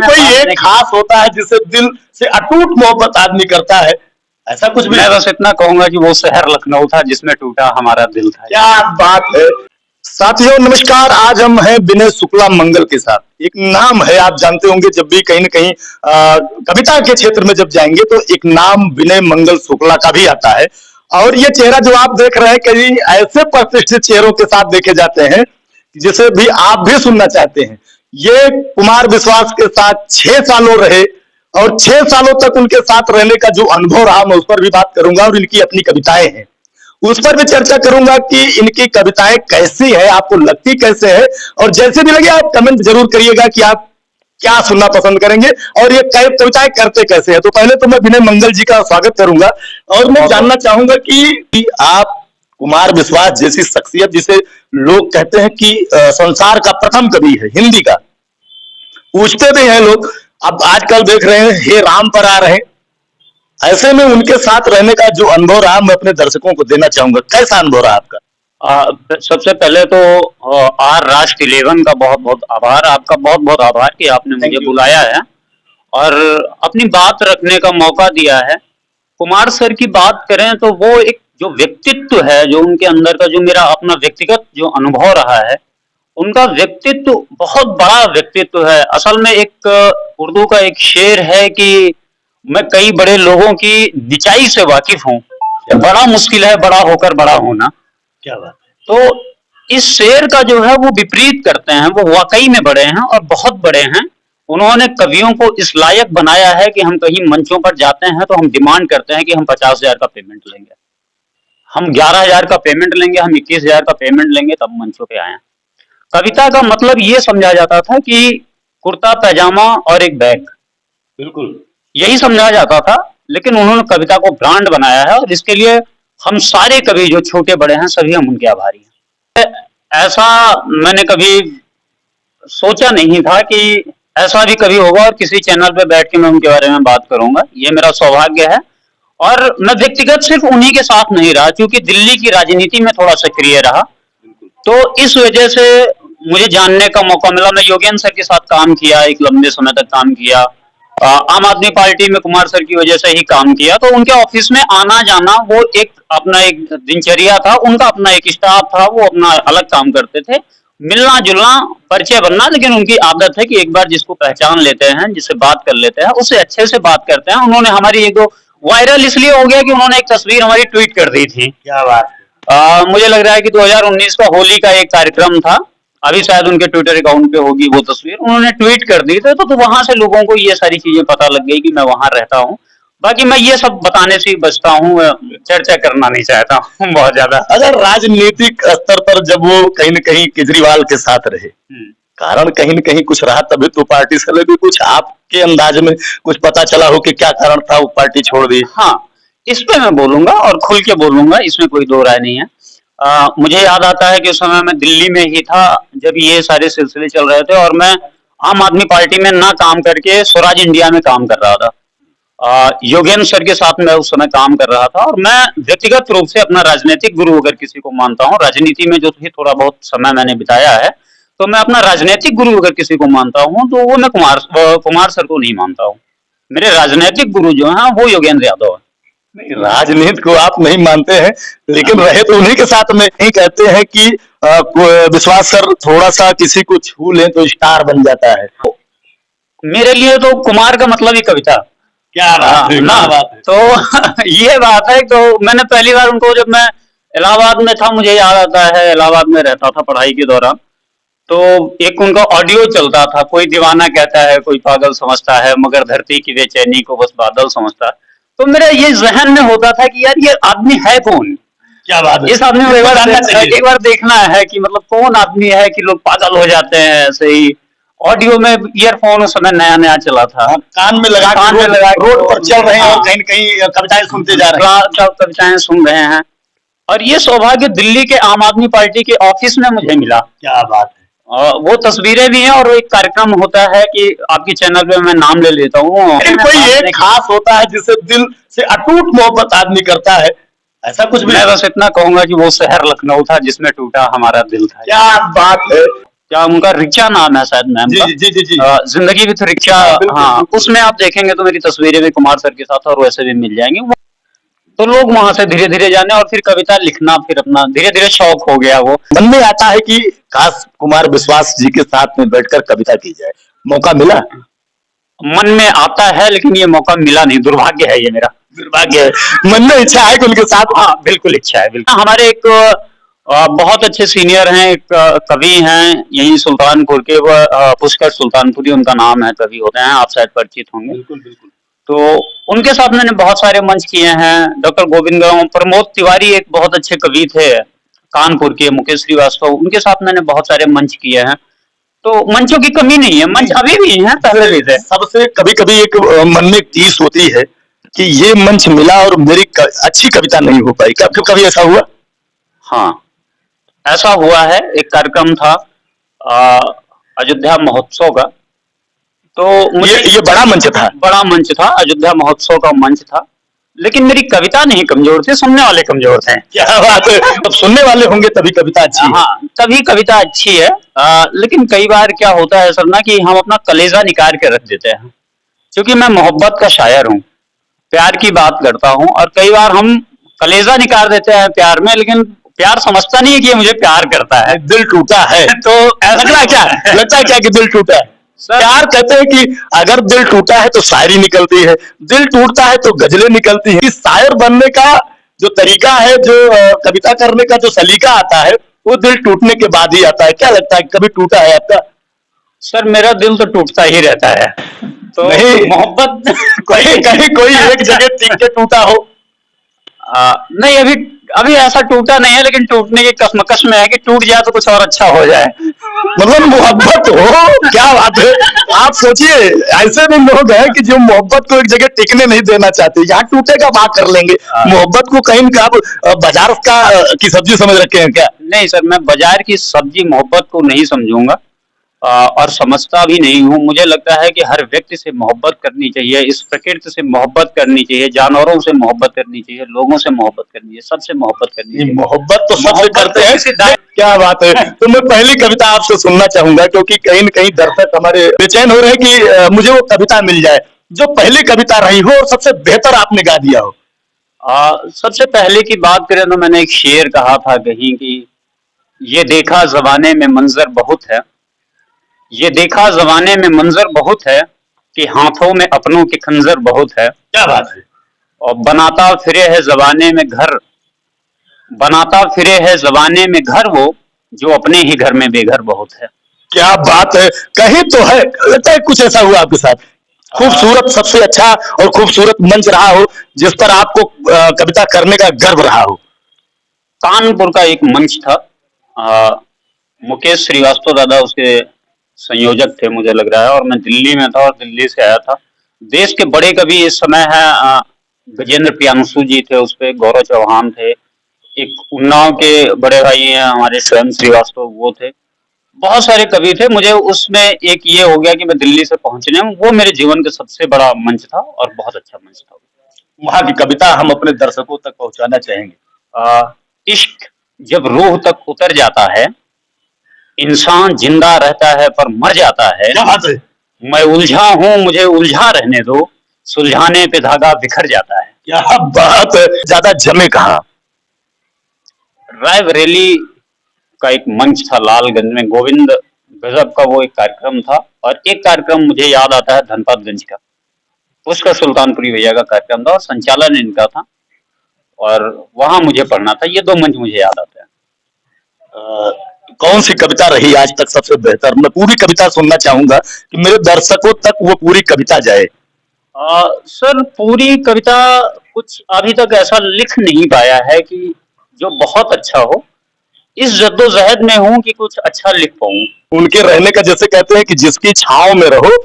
कोई एक खास होता है जिसे दिल से अटूट मोहब्बत आदमी करता है, ऐसा कुछ भी? मैं बस इतना कहूंगा कि वो शहर लखनऊ था जिसमें टूटा हमारा दिल था। क्या बात है। साथियों नमस्कार, आज हम हैं विनय शुक्ला मंगल के साथ। एक नाम है, आप जानते होंगे, जब भी कहीं न कहीं कविता के क्षेत्र में जब जाएंगे तो एक नाम विनय मंगल शुक्ला का भी आता है। और ये चेहरा जो आप देख रहे हैं, कहीं ऐसे प्रतिष्ठित चेहरों के साथ देखे जाते हैं जिसे भी आप भी सुनना चाहते हैं। ये कुमार विश्वास के साथ 6 सालों रहे और 6 सालों तक उनके साथ रहने का जो अनुभव रहा, मैं उस पर भी बात करूंगा। और इनकी अपनी कविताएं हैं, उस पर भी चर्चा करूंगा कि इनकी कविताएं कैसी है, आपको लगती कैसे है। और जैसे भी लगे आप कमेंट जरूर करिएगा कि आप क्या सुनना पसंद करेंगे और ये कविताएं करते कैसे हैं। तो पहले तो मैं विनय मंगल जी का स्वागत करूंगा और मैं जानना चाहूंगा कि आप कुमार विश्वास जैसी शख्सियत, जिसे लोग कहते हैं कि संसार का प्रथम कवि है हिंदी का, पूछते भी हैं लोग, अब आजकल देख रहे हैं हे राम पर आ रहे हैं, ऐसे में उनके साथ रहने का जो अनुभव रहा, मैं अपने दर्शकों को देना चाहूंगा। कैसा अनुभव रहा आपका? सबसे पहले तो आर राष्ट्र 11 का बहुत बहुत आभार, आपका बहुत बहुत आभार कि आपने मुझे बुलाया है और अपनी बात रखने का मौका दिया है। कुमार सर की बात करें तो वो एक जो व्यक्तित्व है, जो उनके अंदर का जो मेरा अपना व्यक्तिगत जो अनुभव रहा है, उनका व्यक्तित्व बहुत बड़ा व्यक्तित्व है। असल में एक उर्दू का एक शेर है कि मैं कई बड़े लोगों की निचाई से वाकिफ हूँ, बड़ा मुश्किल है बड़ा होकर बड़ा होना। क्या बात है। तो इस शेर का जो है वो विपरीत करते हैं, वो वाकई में बड़े हैं और बहुत बड़े हैं। उन्होंने कवियों को इस लायक बनाया है कि हम कहीं मंचों पर जाते हैं तो हम डिमांड करते हैं कि हम 50,000 का पेमेंट लेंगे, हम 11,000 का पेमेंट लेंगे, हम 21,000 का पेमेंट लेंगे, तब मंचों पे आए। कविता का मतलब ये समझा जाता था कि कुर्ता पैजामा और एक बैग, बिल्कुल यही समझा जाता था। लेकिन उन्होंने कविता को ब्रांड बनाया है और इसके लिए हम सारे कवि जो छोटे बड़े हैं सभी हम उनके आभारी हैं। ऐसा मैंने कभी सोचा नहीं था कि ऐसा भी कभी होगा और किसी चैनल पे बैठ के मैं उनके बारे में बात करूंगा, ये मेरा सौभाग्य है। और मैं व्यक्तिगत सिर्फ उन्हीं के साथ नहीं रहा, क्योंकि दिल्ली की राजनीति में थोड़ा सक्रिय रहा, तो इस वजह से मुझे जानने का मौका मिला। मैं योगेंद्र सर के साथ काम किया, एक लंबे समय तक काम किया, आम आदमी पार्टी में कुमार सर की वजह से ही काम किया। तो उनके ऑफिस में आना जाना वो एक अपना एक दिनचर्या था, उनका अपना एक स्टाफ था, वो अपना अलग काम करते थे, मिलना जुलना परिचय बनना। लेकिन उनकी आदत है कि एक बार जिसको पहचान लेते हैं, जिससे बात कर लेते हैं, उससे अच्छे से बात करते हैं। उन्होंने हमारी एक दो वायरल इसलिए हो गया कि उन्होंने एक तस्वीर हमारी ट्वीट कर दी थी। क्या बात है। मुझे लग रहा है कि 2019 का होली का एक कार्यक्रम था, अभी शायद उनके ट्विटर अकाउंट पे होगी वो तस्वीर, उन्होंने ट्वीट कर दी थी। तो वहां से लोगों को ये सारी चीजें पता लग गई कि मैं वहां रहता हूँ। बाकी मैं ये सब बताने से ही बचता हूँ, चर्चा करना नहीं चाहता हूँ बहुत ज्यादा। अगर राजनीतिक स्तर पर जब वो कहीं न कहीं केजरीवाल के साथ रहे, कारण कहीं न कहीं कुछ रहा, तभी तो पार्टी से भी कुछ आपके अंदाज में कुछ पता चला हो कि क्या कारण था वो पार्टी छोड़ दी? हाँ, इस पे मैं बोलूंगा और खुल के बोलूंगा, इसमें कोई दो राय नहीं है। मुझे याद आता है कि उस समय मैं दिल्ली में ही था जब ये सारे सिलसिले चल रहे थे, और मैं आम आदमी पार्टी में ना काम करके स्वराज इंडिया में काम कर रहा था। योगेंद्र सर के साथ मैं उस समय काम कर रहा था, और मैं व्यक्तिगत रूप से अपना राजनीतिक गुरु अगर किसी को मानता हूँ, राजनीति में जो भी थोड़ा बहुत समय मैंने बिताया है, तो मैं अपना राजनीतिक गुरु अगर किसी को मानता हूँ तो वो मैं कुमार सर को नहीं मानता हूँ। मेरे राजनीतिक गुरु जो है वो योगेंद्र यादव है। नहीं, राजनीति को आप नहीं मानते हैं, लेकिन रहे तो उन्हीं के साथ में। नहीं कहते हैं कि विश्वास सर थोड़ा सा किसी को छू लें तो स्टार बन जाता है। मेरे लिए तो कुमार का मतलब ही कविता। क्या बात है, ना बात है। तो ये बात है। तो मैंने पहली बार उनको, जब मैं इलाहाबाद में था, मुझे याद आता है इलाहाबाद में रहता था पढ़ाई के दौरान, तो एक उनका ऑडियो चलता था, कोई दीवाना कहता है कोई पागल समझता है, मगर धरती की बेचैनी को बस बादल समझता है। तो मेरे ये जहन में होता था कि यार ये आदमी है कौन? क्या बात है। इस आदमी को एक बार देखना है कि मतलब कौन आदमी है कि लोग पागल हो जाते हैं ऐसे ही। ऑडियो में ईयरफोन उस समय नया नया चला था, कान में लगा रोड पर चल रहे हैं और कहीं न कहीं कविताएं सुनते जा रहे हैं, कविताएं सुन रहे हैं। और ये सौभाग्य दिल्ली के आम आदमी पार्टी के ऑफिस में मुझे मिला। क्या बात है। वो तस्वीरें भी हैं, और एक कार्यक्रम होता है कि आपके चैनल पे मैं नाम ले लेता हूँ। कोई एक खास होता है जिसे दिल से अटूट मोहब्बत आदमी करता है, ऐसा कुछ भी? मैं बस इतना कहूंगा कि वो शहर लखनऊ था जिसमें टूटा हमारा दिल था। क्या बात है। क्या उनका रिचा नाम है शायद मैम जी का, जी जी जी। जिंदगी विथ रिचा। हाँ, बिल्कुल हाँ, बिल्कुल। उसमें आप देखेंगे तो मेरी तस्वीरें भी कुमार सर के साथ और वैसे भी मिल जाएंगी। तो लोग वहां से धीरे धीरे जाने और फिर कविता लिखना, फिर अपना धीरे धीरे शौक हो गया वो। मन में आता है कि काश कुमार विश्वास जी के साथ में बैठकर कविता की जाए, मौका मिला? मन में आता है लेकिन ये मौका मिला नहीं, दुर्भाग्य है ये मेरा। दुर्भाग्य है, मन में इच्छा है कि उनके साथ। हाँ, बिल्कुल इच्छा है, बिल्कुल। हमारे एक बहुत अच्छे सीनियर हैं, एक कवि हैं यहीं सुल्तानपुर के, वो पुष्कर सुल्तानपुरी उनका नाम है, कवि होते हैं, आप शायद परिचित होंगे। बिल्कुल बिल्कुल। तो उनके साथ मैंने बहुत सारे मंच किए हैं। डॉक्टर गोविंद राम, प्रमोद तिवारी एक बहुत अच्छे कवि थे कानपुर के, मुकेश श्रीवास्तव, उनके साथ मैंने बहुत सारे मंच किए हैं। तो मंचों की कमी नहीं है, मंच अभी भी हैं, पहले भी थे। सबसे कभी कभी एक मन में एक टीस होती है कि ये मंच मिला और मेरी अच्छी कविता नहीं हो पाई, क्या कभी ऐसा हुआ? हाँ, ऐसा हुआ है। एक कार्यक्रम था अयोध्या महोत्सव का, तो मुझे ये बड़ा मंच था। बड़ा मंच था, अयोध्या महोत्सव का मंच था, लेकिन मेरी कविता नहीं कमजोर थी, सुनने वाले कमजोर थे। क्या बात है, अब सुनने वाले होंगे तभी कविता अच्छी है। हाँ, तभी कविता अच्छी है। लेकिन कई बार क्या होता है सर ना कि हम अपना कलेजा निकाल के रख देते हैं, क्योंकि मैं मोहब्बत का शायर हूँ, प्यार की बात करता हूँ, और कई बार हम कलेजा निकाल देते हैं प्यार में, लेकिन प्यार समझता नहीं है कि ये मुझे प्यार करता है। दिल टूटा है तो लगता है क्या कि दिल टूटा है? प्यार कहते हैं कि अगर दिल टूटा है तो शायरी निकलती है, दिल टूटता है तो गजलें निकलती हैं। इस शायर बनने का जो तरीका है, जो कविता करने का जो सलीका आता है, वो दिल टूटने के बाद ही आता है। क्या लगता है, कभी टूटा है आपका? सर मेरा दिल तो टूटता ही रहता है, तो नहीं, मोहब्बत कहीं कहीं कोई एक जगह टिक के टूटा हो? नहीं, अभी अभी ऐसा टूटा नहीं है, लेकिन टूटने की कश्मकश में है कि टूट जाए तो कुछ और अच्छा हो जाए। मतलब मोहब्बत हो, क्या बात है। आप सोचिए, ऐसे भी लोग हैं कि जो मोहब्बत को एक जगह टिकने नहीं देना चाहते, यहाँ टूटेगा वहां कर लेंगे। मोहब्बत को कहीं का आप बाजार का की सब्जी समझ रखे हैं क्या? नहीं सर, मैं बाजार की सब्जी मोहब्बत को नहीं समझूंगा, और समझता भी नहीं हूँ। मुझे लगता है कि हर व्यक्ति से मोहब्बत करनी चाहिए, इस प्रकृति से मोहब्बत करनी चाहिए, जानवरों से मोहब्बत करनी चाहिए, लोगों से मोहब्बत करनी चाहिए, सबसे मोहब्बत करनी चाहिए। मोहब्बत तो सबसे मोहब्बत करते तो हैं। किसी दाई- क्या बात है। तो मैं पहली कविता आपसे सुनना चाहूंगा, क्योंकि कहीं न कहीं दर्शक हमारे बेचैन हो रहे हैं कि मुझे वो कविता मिल जाए जो पहली कविता रही हो और सबसे बेहतर आपने गा दिया हो। सबसे पहले की बात करें तो मैंने एक शेर कहा था कहीं कि ये देखा जमाने में मंजर बहुत है, ये देखा जमाने में मंजर बहुत है, कि हाथों में अपनों के खंजर बहुत है। क्या बात है। और बनाता फिरे है जमाने में घर, बनाता फिरे है जमाने में घर वो, जो अपने ही घर में बेघर बहुत है। क्या बात है। कहीं तो है, लगता है कुछ ऐसा हुआ आपके साथ। खूबसूरत, सबसे अच्छा और खूबसूरत मंच रहा हो जिस पर आपको कविता करने का गर्व रहा हो। कानपुर का एक मंच था, मुकेश श्रीवास्तव दादा उसके संयोजक थे मुझे लग रहा है, और मैं दिल्ली में था और दिल्ली से आया था। देश के बड़े कवि इस समय है गजेंद्र प्रियांशु जी थे, उस पे गौरव चौहान थे, एक उन्नाव के बड़े भाई हैं हमारे स्वयं श्रीवास्तव, वो थे, बहुत सारे कवि थे। मुझे उसमें एक ये हो गया कि मैं दिल्ली से पहुंचने में, वो मेरे जीवन का सबसे बड़ा मंच था और बहुत अच्छा मंच था। वहां की कविता हम अपने दर्शकों तक पहुंचाना चाहेंगे। इश्क जब रूह तक उतर जाता है, इंसान जिंदा रहता है पर मर जाता है। क्या बात है। मैं उलझा हूँ, मुझे उलझा रहने दो, सुलझाने पे धागा बिखर जाता है। क्या बात है। ज्यादा जमे कहाँ? रायबरेली का एक मंच था लालगंज में, गोविंद गजब का वो एक कार्यक्रम था, और एक कार्यक्रम मुझे याद आता है धनपतगंज का, उसका सुल्तानपुरी भैया का कार्यक्रम था और संचालन इनका था, और वहां मुझे पढ़ना था। ये दो मंच मुझे याद आते हैं। कौन सी कविता रही आज तक सबसे बेहतर? मैं पूरी कविता सुनना चाहूंगा कि मेरे दर्शकों तक वो पूरी कविता जाए। सर पूरी कविता कुछ अभी तक ऐसा लिख नहीं पाया है कि जो बहुत अच्छा हो, इस जद्दोजहद में हूं कि कुछ अच्छा लिख पाऊं। उनके रहने का, जैसे कहते हैं कि जिसकी छांव में रहो,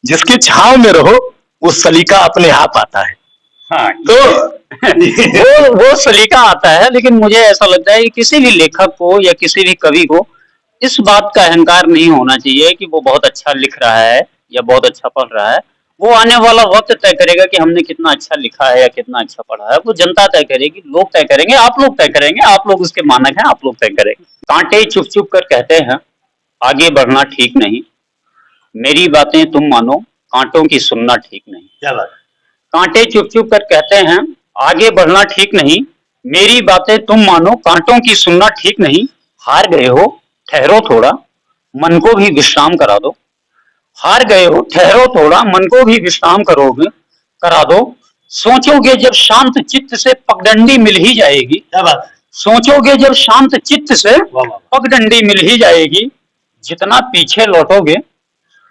जिसकी छांव में रहो वो सलीका अपने आप आता है। हाँ, तो वो सलीका आता है, लेकिन मुझे ऐसा लगता है कि किसी भी लेखक को या किसी भी कवि को इस बात का अहंकार नहीं होना चाहिए कि वो बहुत अच्छा लिख रहा है या बहुत अच्छा पढ़ रहा है। वो आने वाला वक्त तय करेगा कि हमने कितना अच्छा लिखा है या कितना अच्छा पढ़ा है। वो जनता तय करेगी, लोग तय करेंगे, आप लोग तय करेंगे, आप लोग उसके मानक हैं, आप लोग तय करेंगे। कांटे चुप चुप कर कहते हैं आगे बढ़ना ठीक नहीं, मेरी बातें तुम मानो, कांटों की सुनना ठीक नहीं। क्या बात। कांटे चुप चुप कर कहते हैं आगे बढ़ना ठीक नहीं, मेरी बातें तुम मानो, कांटों की सुनना ठीक नहीं। हार गए हो, ठहरो थोड़ा, मन को भी विश्राम करा दो। हार गए हो, ठहरो थोड़ा, मन को भी विश्राम करोगे करा दो। सोचोगे जब शांत चित्त से पगडंडी मिल ही जाएगी। क्या बात। सोचोगे जब शांत चित्त से वाह वाह। पगडंडी मिल ही जाएगी। जितना पीछे लौटोगे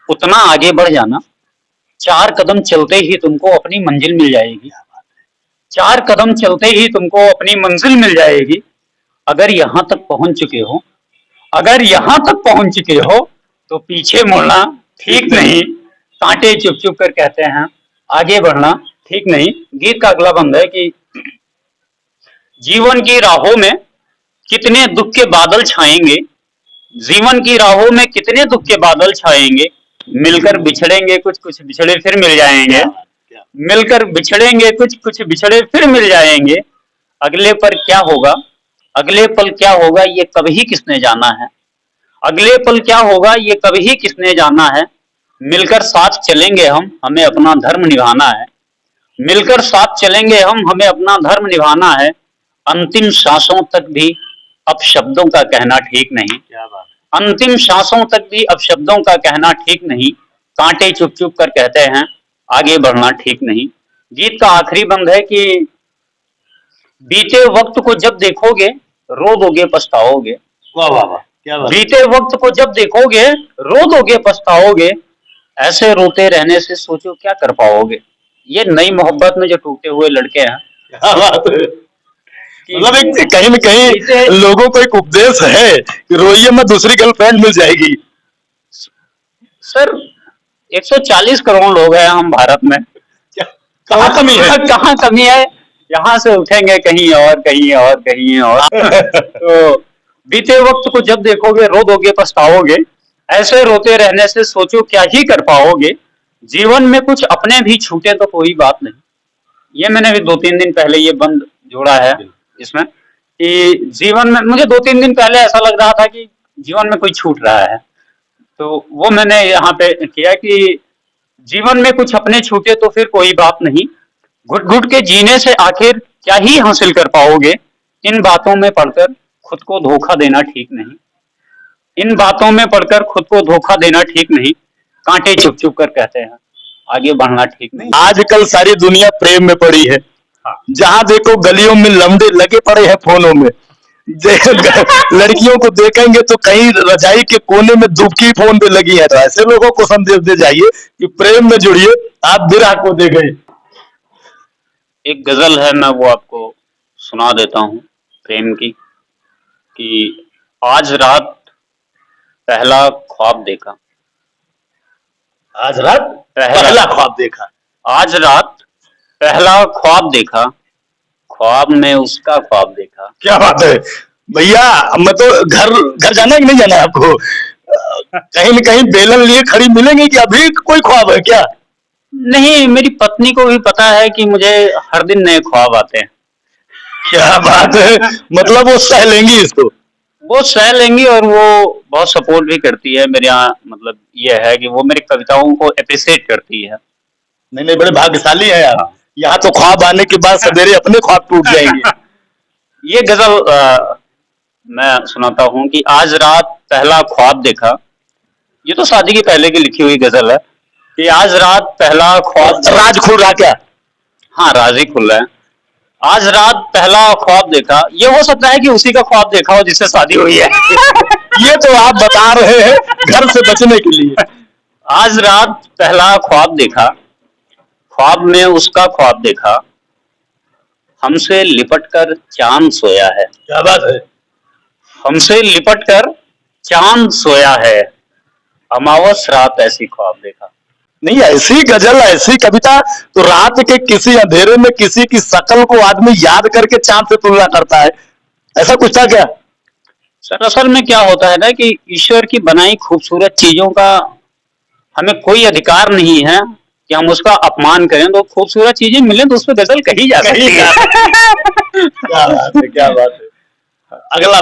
उतना आगे बढ़ जाना, 4 कदम चलते ही तुमको अपनी मंजिल मिल जाएगी। 4 कदम चलते ही तुमको अपनी मंजिल मिल जाएगी। अगर यहाँ तक पहुंच चुके हो, अगर यहाँ तक पहुंच चुके हो तो पीछे मुड़ना ठीक नहीं। कांटे चुप चुप कर कहते हैं आगे बढ़ना ठीक नहीं। गीत का अगला बंद है कि जीवन की राहों में कितने दुख के बादल छाएंगे, जीवन की राहों में कितने दुख के बादल छाएंगे। मिलकर बिछड़ेंगे कुछ, कुछ बिछड़े फिर मिल जाएंगे। मिलकर बिछड़ेंगे कुछ, कुछ बिछड़े फिर मिल जाएंगे। अगले पर क्या होगा, अगले पल क्या होगा, ये कभी किसने जाना है। अगले पल क्या होगा, ये कभी किसने जाना है। मिलकर साथ चलेंगे हम, हमें अपना धर्म निभाना है। मिलकर साथ चलेंगे हम, हमें अपना धर्म निभाना है। अंतिम सांसों तक भी अब शब्दों का कहना ठीक नहीं। क्या बात। अंतिम सांसों तक भी अब शब्दों का कहना ठीक नहीं। कांटे चुप चुप कर कहते हैं आगे बढ़ना ठीक नहीं। गीत का आखिरी बंद है कि बीते वक्त को जब देखोगे रो दोगे पछताओगे। वाह वाह वाह। क्या बात। बीते वक्त को जब देखोगे रो दोगे पछताओगे। ऐसे रोते रहने से सोचो क्या कर पाओगे। ये नई मोहब्बत में जो टूटे हुए लड़के हैं। क्या बात है। मतलब एक कहीं न कहीं लोगों को एक उपदेश है कि रोइए मत, दूसरी गर्लफ्रेंड मिल जाएगी। सर 140 करोड़ लोग हैं हम भारत में, कहाँ कमी है। कहाँ कमी है। यहाँ से उठेंगे कहीं और, कहीं और, कहीं और। तो बीते वक्त को जब देखोगे रो दोगे पछताओगे। ऐसे रोते रहने से सोचो क्या ही कर पाओगे। जीवन में कुछ अपने भी छूटे तो कोई बात नहीं। ये मैंने भी 2-3 दिन पहले ये बंद जोड़ा है इसमें कि जीवन में मुझे 2-3 दिन पहले ऐसा लग रहा था कि जीवन में कोई छूट रहा है, तो वो मैंने यहाँ पे किया कि जीवन में कुछ अपने छूटे तो फिर कोई बात नहीं। घुट घुट के जीने से आखिर क्या ही हासिल कर पाओगे। इन बातों में पढ़कर खुद को धोखा देना ठीक नहीं। इन बातों में पढ़कर खुद को धोखा देना ठीक नहीं। कांटे चुप चुप कर कहते हैं आगे बढ़ना ठीक नहीं। आजकल सारी दुनिया प्रेम में पड़ी है। हाँ। जहाँ देखो गलियों में लमडे लगे पड़े हैं फोनों में। लड़कियों को देखेंगे तो कहीं रजाई के कोने में दुबकी फोन पे लगी है। तो ऐसे लोगों को संदेश दे जाइए कि प्रेम में जुड़िए, आप विरह को दे गए। एक गजल है, मैं वो आपको सुना देता हूँ प्रेम की कि आज रात पहला ख्वाब देखा। आज रात पहला ख्वाब देखा। आज रात पहला ख्वाब देखा, ख्वाब में उसका ख्वाब देखा। क्या बात है भैया। मैं तो घर जाना है कि नहीं जाना है आपको। कहीं न कहीं बेलन लिए खड़ी मिलेंगे कि अभी कोई ख्वाब है क्या। नहीं, मेरी पत्नी को भी पता है कि मुझे हर दिन नए ख्वाब आते हैं। क्या बात है। मतलब वो सह लेंगी इसको। वो सह लेंगी और वो बहुत सपोर्ट भी करती है मेरे यहाँ। मतलब ये है कि वो मेरी कविताओं को अप्रिशिएट करती है। नहीं नहीं, बड़े भाग्यशाली है यार। यहाँ तो ख्वाब आने के बाद सवेरे अपने ख्वाब टूट जाएंगे। ये गजल मैं सुनाता हूँ कि आज रात पहला ख्वाब देखा। ये तो शादी के पहले की लिखी हुई गजल है कि आज रात पहला ख्वाब। राज खुल रहा क्या। हाँ, राज ही खुल रहा है। आज रात पहला ख्वाब देखा। ये हो सकता है कि उसी का ख्वाब देखा हो जिससे शादी हुई है। ये तो आप बता रहे हैं घर से बचने के लिए। आज रात पहला ख्वाब देखा, ख्वाब में उसका ख्वाब देखा। हमसे लिपट कर चांद सोया है। क्या बात है। हमसे लिपट कर चांद सोया है। अमावस रात ऐसी ख्वाब देखा। नहीं, ऐसी गजल, ऐसी कविता तो रात के किसी अंधेरे में किसी की शक्ल को आदमी याद करके चांद से तुलना करता है। ऐसा कुछ था क्या। सर असल में क्या होता है ना कि ईश्वर की बनाई खूबसूरत चीजों का हमें कोई अधिकार नहीं है कि हम उसका अपमान करें। तो खूबसूरत चीजें मिले तो उस पर गजल कही जा सकती है। क्या बात है, क्या बात है। अगला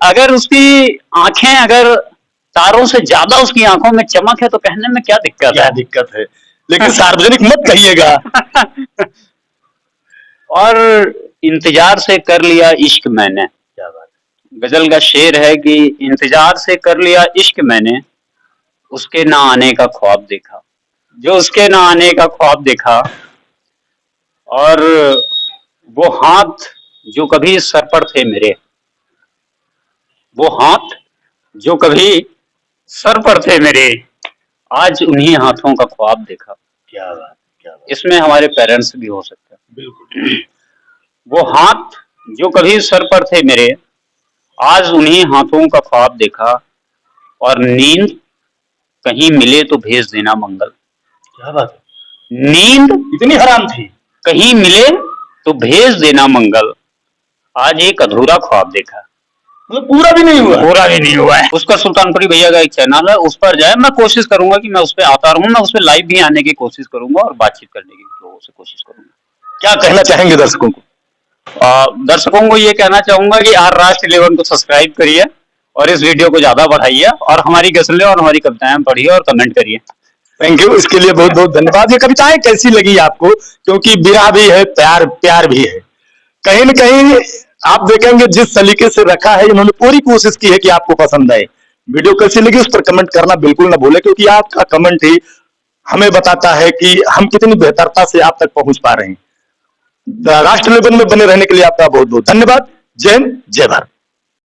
अगर उसकी आंखें अगर तारों से ज्यादा उसकी आंखों में चमक है, तो कहने में क्या दिक्कत क्या है? दिक्कत है, लेकिन सार्वजनिक मत कहिएगा। और इंतजार से कर लिया इश्क मैंने, क्या बात गजल का शेर है कि इंतजार से कर लिया इश्क मैंने, उसके ना आने का ख्वाब देखा, जो उसके ना आने का ख्वाब देखा। और वो हाथ जो कभी सर पर थे मेरे, वो हाथ जो कभी सर पर थे मेरे, आज उन्हीं हाथों का ख्वाब देखा। क्या बात, क्या बात, इसमें हमारे पेरेंट्स भी हो सकते हैं। बिल्कुल। वो हाथ जो कभी सर पर थे मेरे, आज उन्हीं हाथों का ख्वाब देखा। और नींद कहीं मिले तो भेज देना मंगल, क्या बात है, नींद इतनी हराम थी। कहीं मिले तो भेज देना मंगल, आज एक अधूरा ख्वाब देखा। मतलब पूरा भी नहीं हुआ। पूरा भी नहीं हुआ है। उसका सुल्तानपुरी भैया का एक चैनल है, उस पर जाए। मैं कोशिश करूंगा कि मैं उस पर आता रहूं, मैं उस पर लाइव भी आने की कोशिश करूंगा और बातचीत करने की लोगों से कोशिश करूंगा। क्या कहना चाहेंगे दर्शकों को? दर्शकों को ये कहना चाहूंगा कि आर राष्ट्र 11 को सब्सक्राइब करिए और इस वीडियो को ज्यादा बढ़ाइए और हमारी गजलें और हमारी कविताएं पढ़िए और कमेंट करिए। थैंक यू, इसके लिए बहुत बहुत धन्यवाद। ये कविताएं कैसी लगी आपको? क्योंकि विरह भी है, प्यार प्यार भी है, कहीं न कहीं आप देखेंगे जिस सलीके से रखा है, इन्होंने पूरी कोशिश की है कि आपको पसंद आए। वीडियो कैसी लगी उस पर कमेंट करना बिल्कुल ना भूलें, क्योंकि आपका कमेंट ही हमें बताता है कि हम कितनी बेहतरता से आप तक पहुंच पा रहे हैं। राष्ट्र लेवल में बने रहने के लिए आपका बहुत बहुत धन्यवाद। जय हिंद, जय भारत।